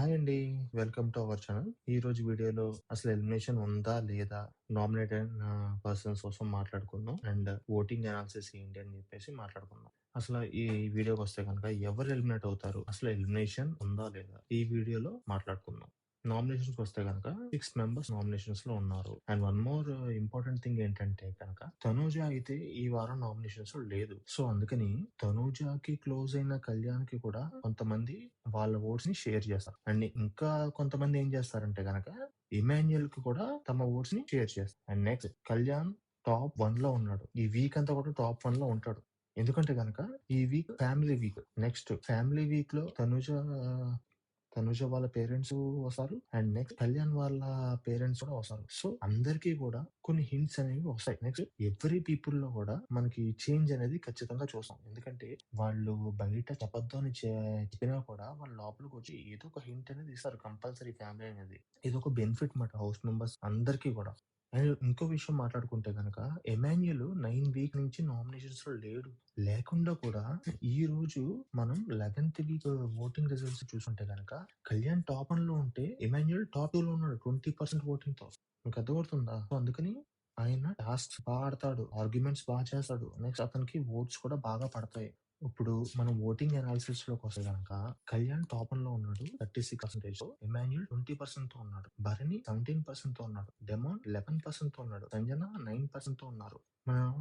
Hi అండి. Welcome to our channel. ఈరోజు వీడియోలో అసలు ఎలిమినేషన్ ఉందా? లేదా? నామినేట్ అయిన పర్సన్స్ కోసం మాట్లాడుకుందాం. అండ్ ఓటింగ్ అనాలిసిస్ ఏంటి అని చెప్పేసి మాట్లాడుకుందాం. అసలు ఈ వీడియోకొస్తే గనక ఎవరు ఎలిమినేట్ అవుతారు? అసలు ఎలిమినేషన్ ఉందా? లేదా? ఈ వీడియోలో మాట్లాడుకుందాం. నామినేషన్స్‌కి వస్తే గనక 6 మెంబర్స్ నామినేషన్స్‌లో ఉన్నారు. And one more important thing ఏంటంటే గనక తనూజ అయితే ఈ వారం నామినేషన్స్‌లో లేదు. సో, అందుకని తనూజకి క్లోజ్ అయిన కళ్యాణ్‌కి కూడా కొంతమంది వాళ్ళ ఓట్స్‌ని షేర్ చేస్తారు. అండ్ ఇంకా కొంతమంది ఏం చేస్తారంటే గనక ఇమాన్యుయల్‌కి కూడా తమ ఓట్స్‌ని షేర్ చేస్తారు. అండ్ నెక్స్ట్ కళ్యాణ్ టాప్ 1లో ఉన్నాడు. ఈ వీక్ అంతా కూడా టాప్ 1లో ఉంటాడు. ఎందుకంటే గనక ఈ week family week. Next family వీక్‌లో తనుజ వాళ్ళ పేరెంట్స్ వస్తారు. అండ్ నెక్స్ట్ కళ్యాణ్ వాళ్ళ పేరెంట్స్ కూడా వస్తారు. సో, అందరికీ కూడా కొన్ని హింట్స్ అనేవి వస్తాయి. నెక్స్ట్ ఎవ్రి పీపుల్ లో కూడా మనకి చేంజ్ అనేది ఖచ్చితంగా చూస్తాం. ఎందుకంటే వాళ్ళు బయట చెప్పొద్దు అని చెప్పినా కూడా వాళ్ళ లోపలికి వచ్చి ఏదో ఒక హింట్ అనేది ఇస్తారు కంపల్సరీ ఫ్యామిలీ అనేది. ఇది ఒక బెనిఫిట్ మాట హౌస్ మెంబర్స్ అందరికీ కూడా. అండ్ ఇంకో విషయం మాట్లాడుకుంటే గనక ఎమాన్యుల్ 9 వీక్ నుంచి నామినేషన్స్ లో లేడు. లేకుండా కూడా ఈ రోజు మనం 11th వీక్ ఓటింగ్ రిజల్ట్స్ చూసుకుంటే గనక కళ్యాణ్ టాప్ 1 లో ఉంటే ఎమాన్యుల్ టాప్ 2 లో ఉన్నాడు 20% ఓటింగ్ తో. మీకు అర్థమవుతుందా? సో, అందుకని ఆయన టాస్క్స్ బాగా ఆడతాడు. ఆర్గ్యుమెంట్స్ బాగా చేస్తాడు. నెక్స్ట్ అతనికి ఓట్స్ కూడా బాగా పడతాయి. ఇప్పుడు మనం ఓటింగ్ అనాలిసిస్ లోకి వస్తే గనక కళ్యాణ్ టాప్ 1 లో ఉన్నాడు 36%. ఎమాన్యుల్ 20% తో ఉన్నాడు. భరణి 17% తో ఉన్నాడు. డెమాన్ 11% తో ఉన్నాడు. సంజన 9% తో ఉన్నారు. మనం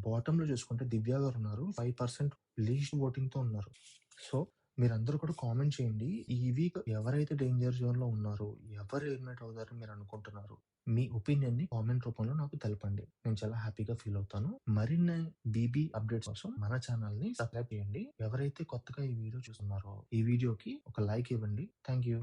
బాటమ్ లో చూసుకుంటే దివ్య గారు ఉన్నారు 5% లీస్ట్ ఓటింగ్ తో ఉన్నారు. సో, మీరందరూ కూడా కామెంట్ చేయండి. ఈ వీక్ ఎవరైతే డేంజర్ జోన్ లో ఉన్నారో, ఎవరు ఎలిమినేట్ అవుతారని మీరు అనుకుంటున్నారు? మీ ఒపీనియన్ ని కామెంట్ రూపంలో నాకు తెలపండి. నేను చాలా హ్యాపీగా ఫీల్ అవుతాను. మరిన్ని బీబీ అప్డేట్స్ కోసం మన ఛానల్ ని సబ్స్క్రైబ్ చేయండి. ఎవరైతే కొత్తగా ఈ వీడియో చూస్తున్నారో ఈ వీడియోకి ఒక లైక్ ఇవ్వండి. Thank you.